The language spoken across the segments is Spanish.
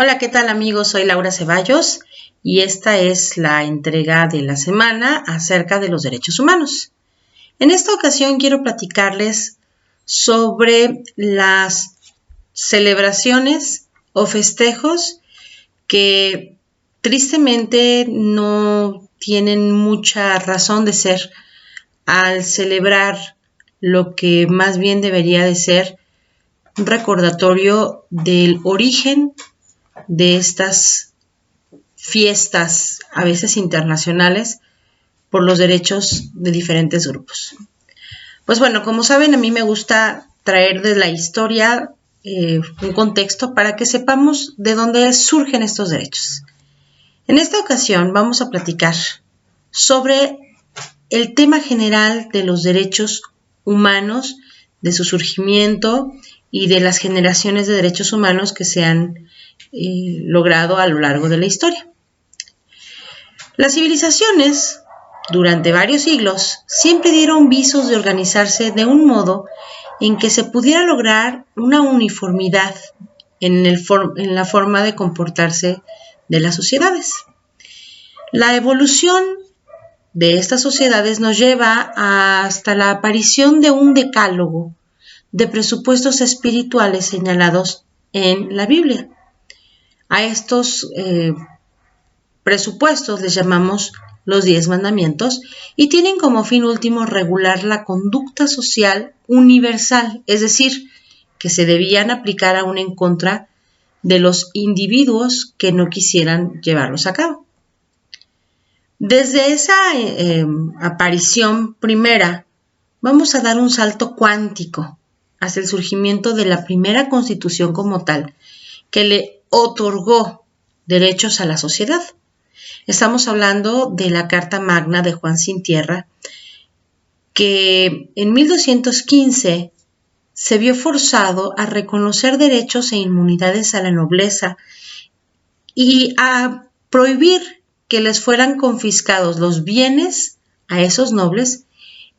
Hola, ¿qué tal amigos? Soy Laura Ceballos y esta es la entrega de la semana acerca de los derechos humanos. En esta ocasión quiero platicarles sobre las celebraciones o festejos que tristemente no tienen mucha razón de ser al celebrar lo que más bien debería de ser un recordatorio del origen de estas fiestas, a veces internacionales, por los derechos de diferentes grupos. Pues bueno, como saben, a mí me gusta traer de la historia un contexto para que sepamos de dónde surgen estos derechos. En esta ocasión vamos a platicar sobre el tema general de los derechos humanos, de su surgimiento y de las generaciones de derechos humanos que se han logrado a lo largo de la historia. Las civilizaciones, durante varios siglos, siempre dieron visos de organizarse de un modo en que se pudiera lograr una uniformidad en la forma de comportarse de las sociedades. La evolución de estas sociedades nos lleva hasta la aparición de un decálogo de presupuestos espirituales señalados en la Biblia. A estos presupuestos les llamamos los 10 mandamientos y tienen como fin último regular la conducta social universal, es decir, que se debían aplicar aún en contra de los individuos que no quisieran llevarlos a cabo. Desde esa aparición primera, vamos a dar un salto cuántico hacia el surgimiento de la primera constitución como tal, que le otorgó derechos a la sociedad. Estamos hablando de la Carta Magna de Juan Sin Tierra, que en 1215 se vio forzado a reconocer derechos e inmunidades a la nobleza y a prohibir que les fueran confiscados los bienes a esos nobles,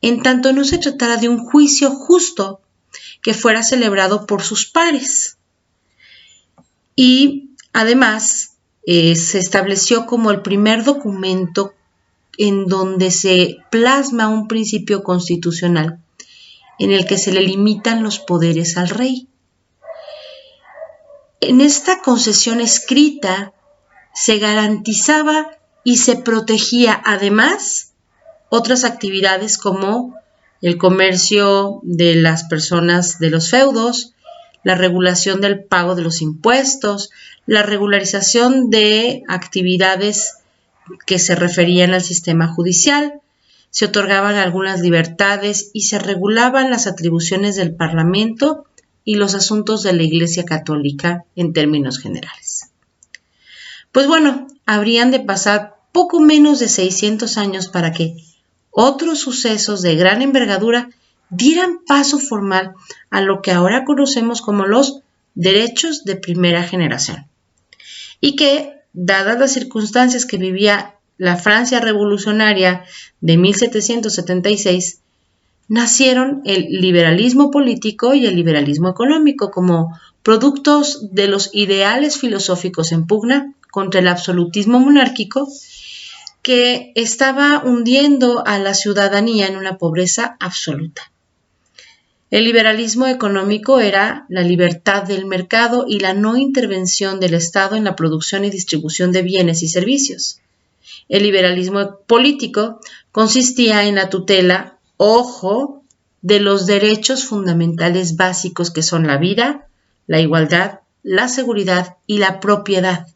en tanto no se tratara de un juicio justo que fuera celebrado por sus pares. Y además se estableció como el primer documento en donde se plasma un principio constitucional en el que se le limitan los poderes al rey. En esta concesión escrita se garantizaba y se protegía además otras actividades como el comercio de las personas de los feudos, la regulación del pago de los impuestos, la regularización de actividades que se referían al sistema judicial, se otorgaban algunas libertades y se regulaban las atribuciones del Parlamento y los asuntos de la Iglesia Católica en términos generales. Pues bueno, habrían de pasar poco menos de 600 años para que otros sucesos de gran envergadura dieran paso formal a lo que ahora conocemos como los derechos de primera generación. Y que, dadas las circunstancias que vivía la Francia revolucionaria de 1776, nacieron el liberalismo político y el liberalismo económico como productos de los ideales filosóficos en pugna contra el absolutismo monárquico que estaba hundiendo a la ciudadanía en una pobreza absoluta. El liberalismo económico era la libertad del mercado y la no intervención del Estado en la producción y distribución de bienes y servicios. El liberalismo político consistía en la tutela, ojo, de los derechos fundamentales básicos que son la vida, la igualdad, la seguridad y la propiedad.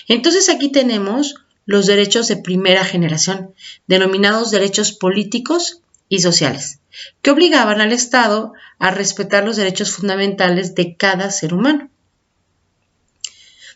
Entonces aquí tenemos los derechos de primera generación, denominados derechos políticos y sociales, que obligaban al Estado a respetar los derechos fundamentales de cada ser humano.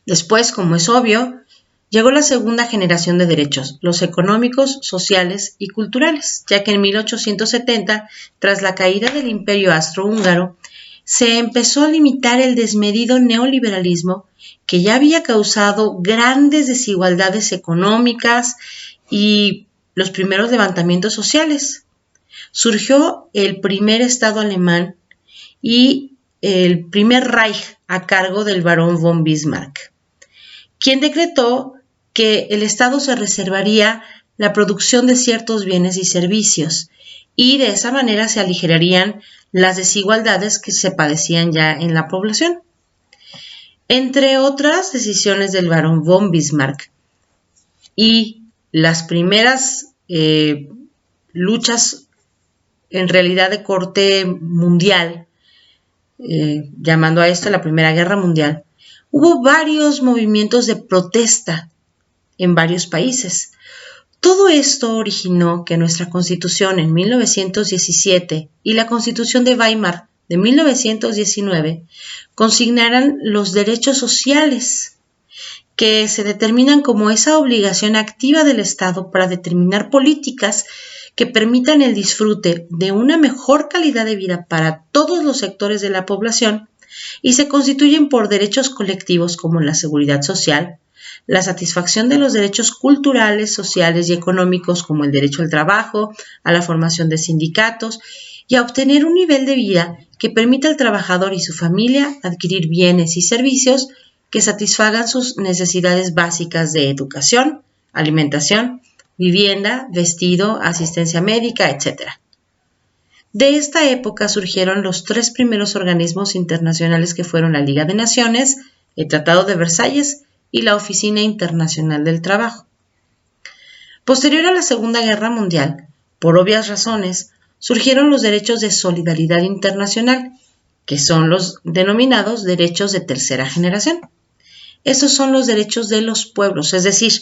Después, como es obvio, llegó la segunda generación de derechos, los económicos, sociales y culturales, ya que en 1870, tras la caída del Imperio Austrohúngaro, se empezó a limitar el desmedido neoliberalismo que ya había causado grandes desigualdades económicas y los primeros levantamientos sociales. Surgió el primer Estado alemán y el primer Reich a cargo del barón von Bismarck. quien decretó que el Estado se reservaría la producción de ciertos bienes y servicios, y de esa manera se aligerarían las desigualdades que se padecían ya en la población. Entre otras decisiones del barón von Bismarck y las primeras luchas en realidad de corte mundial, llamando a esto la Primera Guerra Mundial, hubo varios movimientos de protesta en varios países. Todo esto originó que nuestra Constitución en 1917 y la Constitución de Weimar de 1919 consignaran los derechos sociales, que se determinan como esa obligación activa del Estado para determinar políticas que permitan el disfrute de una mejor calidad de vida para todos los sectores de la población y se constituyen por derechos colectivos como la seguridad social, la satisfacción de los derechos culturales, sociales y económicos como el derecho al trabajo, a la formación de sindicatos y a obtener un nivel de vida que permita al trabajador y su familia adquirir bienes y servicios que satisfagan sus necesidades básicas de educación, alimentación, vivienda, vestido, asistencia médica, etc. De esta época surgieron los tres primeros organismos internacionales que fueron la Liga de Naciones, el Tratado de Versalles y la Oficina Internacional del Trabajo. Posterior a la Segunda Guerra Mundial, por obvias razones, surgieron los derechos de solidaridad internacional, que son los denominados derechos de tercera generación. Estos son los derechos de los pueblos, es decir,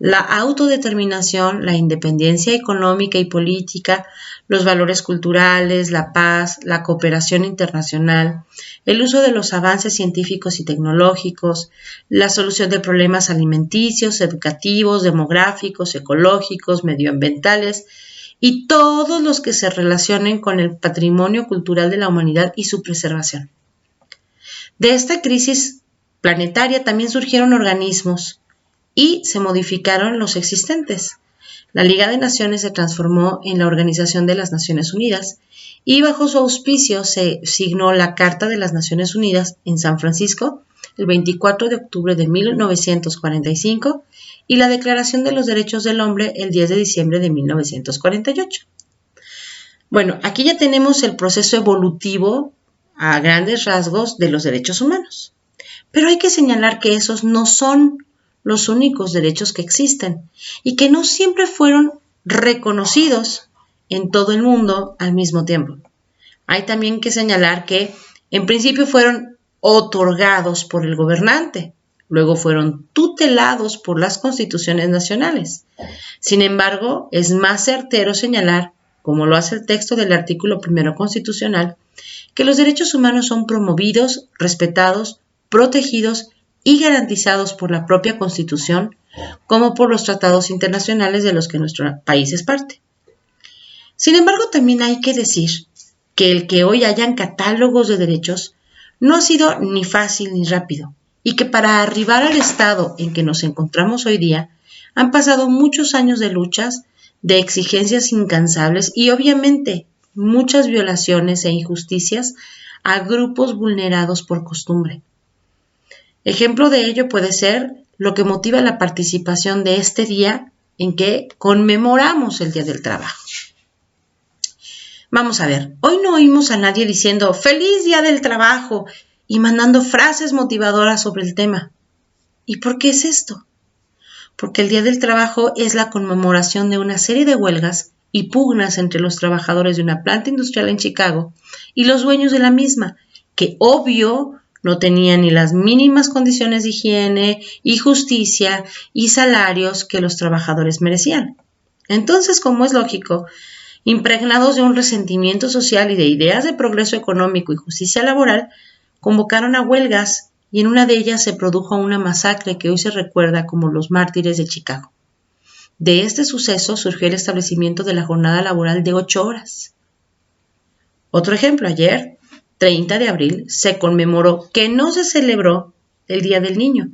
la autodeterminación, la independencia económica y política, los valores culturales, la paz, la cooperación internacional, el uso de los avances científicos y tecnológicos, la solución de problemas alimenticios, educativos, demográficos, ecológicos, medioambientales y todos los que se relacionen con el patrimonio cultural de la humanidad y su preservación. De esta crisis planetaria también surgieron organismos y se modificaron los existentes. La Liga de Naciones se transformó en la Organización de las Naciones Unidas y bajo su auspicio se signó la Carta de las Naciones Unidas en San Francisco el 24 de octubre de 1945 y la Declaración de los Derechos del Hombre el 10 de diciembre de 1948. Bueno, aquí ya tenemos el proceso evolutivo a grandes rasgos de los derechos humanos. Pero hay que señalar que esos no son los únicos derechos que existen y que no siempre fueron reconocidos en todo el mundo al mismo tiempo. Hay también que señalar que en principio fueron otorgados por el gobernante, luego fueron tutelados por las constituciones nacionales. Sin embargo, es más certero señalar, como lo hace el texto del artículo 1 constitucional, que los derechos humanos son promovidos, respetados, protegidos y garantizados por la propia Constitución, como por los tratados internacionales de los que nuestro país es parte. Sin embargo, también hay que decir que el que hoy hayan catálogos de derechos no ha sido ni fácil ni rápido, y que para arribar al estado en que nos encontramos hoy día, han pasado muchos años de luchas, de exigencias incansables y obviamente muchas violaciones e injusticias a grupos vulnerados por costumbre. Ejemplo de ello puede ser lo que motiva la participación de este día en que conmemoramos el Día del Trabajo. Vamos a ver, hoy no oímos a nadie diciendo ¡Feliz Día del Trabajo! Y mandando frases motivadoras sobre el tema. ¿Y por qué es esto? Porque el Día del Trabajo es la conmemoración de una serie de huelgas y pugnas entre los trabajadores de una planta industrial en Chicago y los dueños de la misma, que obvio no tenían ni las mínimas condiciones de higiene y justicia y salarios que los trabajadores merecían. Entonces, como es lógico, impregnados de un resentimiento social y de ideas de progreso económico y justicia laboral, convocaron a huelgas y en una de ellas se produjo una masacre que hoy se recuerda como los mártires de Chicago. De este suceso surgió el establecimiento de la jornada laboral de 8 horas. Otro ejemplo, ayer, 30 de abril, se conmemoró que no se celebró el Día del Niño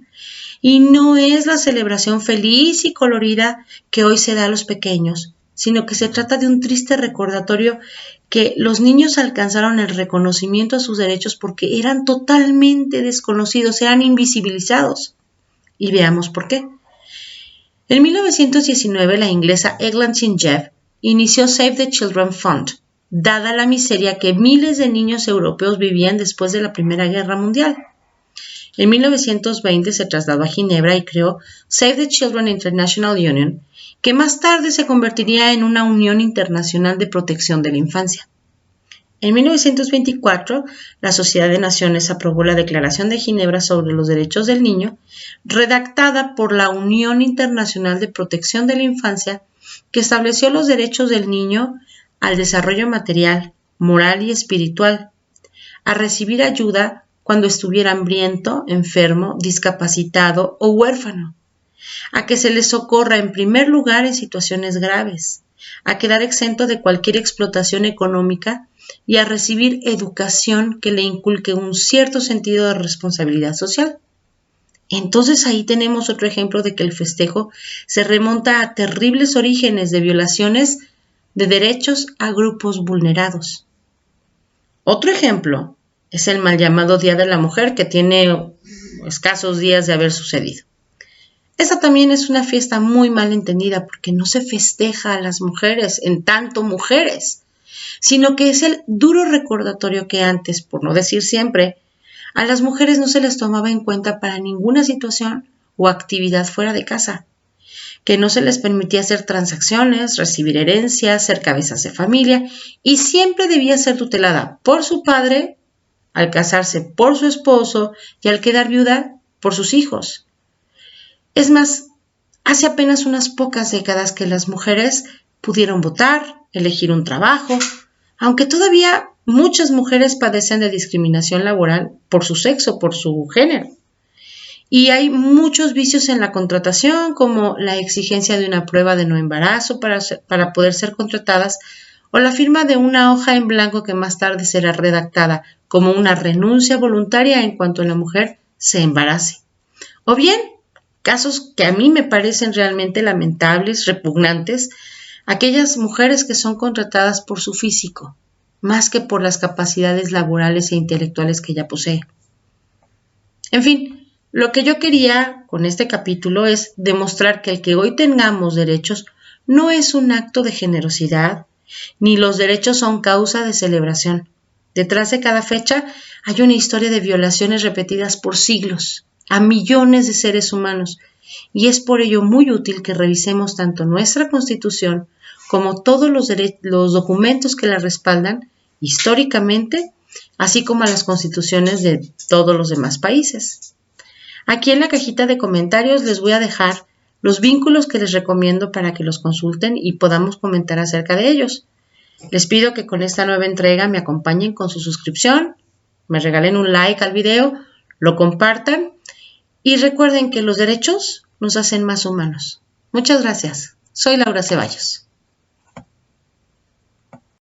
y no es la celebración feliz y colorida que hoy se da a los pequeños, sino que se trata de un triste recordatorio que los niños alcanzaron el reconocimiento a sus derechos porque eran totalmente desconocidos, eran invisibilizados. Y veamos por qué. En 1919, la inglesa Eglantin Jeff inició Save the Children Fund, dada la miseria que miles de niños europeos vivían después de la Primera Guerra Mundial. En 1920 se trasladó a Ginebra y creó Save the Children International Union, que más tarde se convertiría en una Unión Internacional de Protección de la Infancia. En 1924, la Sociedad de Naciones aprobó la Declaración de Ginebra sobre los Derechos del Niño, redactada por la Unión Internacional de Protección de la Infancia, que estableció los derechos del niño al desarrollo material, moral y espiritual, a recibir ayuda cuando estuviera hambriento, enfermo, discapacitado o huérfano, a que se les socorra en primer lugar en situaciones graves, a quedar exento de cualquier explotación económica y a recibir educación que le inculque un cierto sentido de responsabilidad social. Entonces ahí tenemos otro ejemplo de que el festejo se remonta a terribles orígenes de violaciones de derechos a grupos vulnerados. Otro ejemplo es el mal llamado Día de la Mujer, que tiene escasos días de haber sucedido. Esta también es una fiesta muy mal entendida porque no se festeja a las mujeres, en tanto mujeres, sino que es el duro recordatorio que antes, por no decir siempre, a las mujeres no se les tomaba en cuenta para ninguna situación o actividad fuera de casa, que no se les permitía hacer transacciones, recibir herencias, ser cabezas de familia y siempre debía ser tutelada por su padre, al casarse por su esposo y al quedar viuda por sus hijos. Es más, hace apenas unas pocas décadas que las mujeres pudieron votar, elegir un trabajo, aunque todavía muchas mujeres padecen de discriminación laboral por su sexo, por su género. Y hay muchos vicios en la contratación, como la exigencia de una prueba de no embarazo para poder ser contratadas, o la firma de una hoja en blanco que más tarde será redactada como una renuncia voluntaria en cuanto la mujer se embarace. O bien, casos que a mí me parecen realmente lamentables, repugnantes, aquellas mujeres que son contratadas por su físico, más que por las capacidades laborales e intelectuales que ella posee. En fin, lo que yo quería con este capítulo es demostrar que el que hoy tengamos derechos no es un acto de generosidad, ni los derechos son causa de celebración. Detrás de cada fecha hay una historia de violaciones repetidas por siglos, a millones de seres humanos, y es por ello muy útil que revisemos tanto nuestra Constitución como todos los documentos que la respaldan históricamente, así como a las constituciones de todos los demás países. Aquí en la cajita de comentarios les voy a dejar los vínculos que les recomiendo para que los consulten y podamos comentar acerca de ellos. Les pido que con esta nueva entrega me acompañen con su suscripción, me regalen un like al video, lo compartan y recuerden que los derechos nos hacen más humanos. Muchas gracias. Soy Laura Ceballos.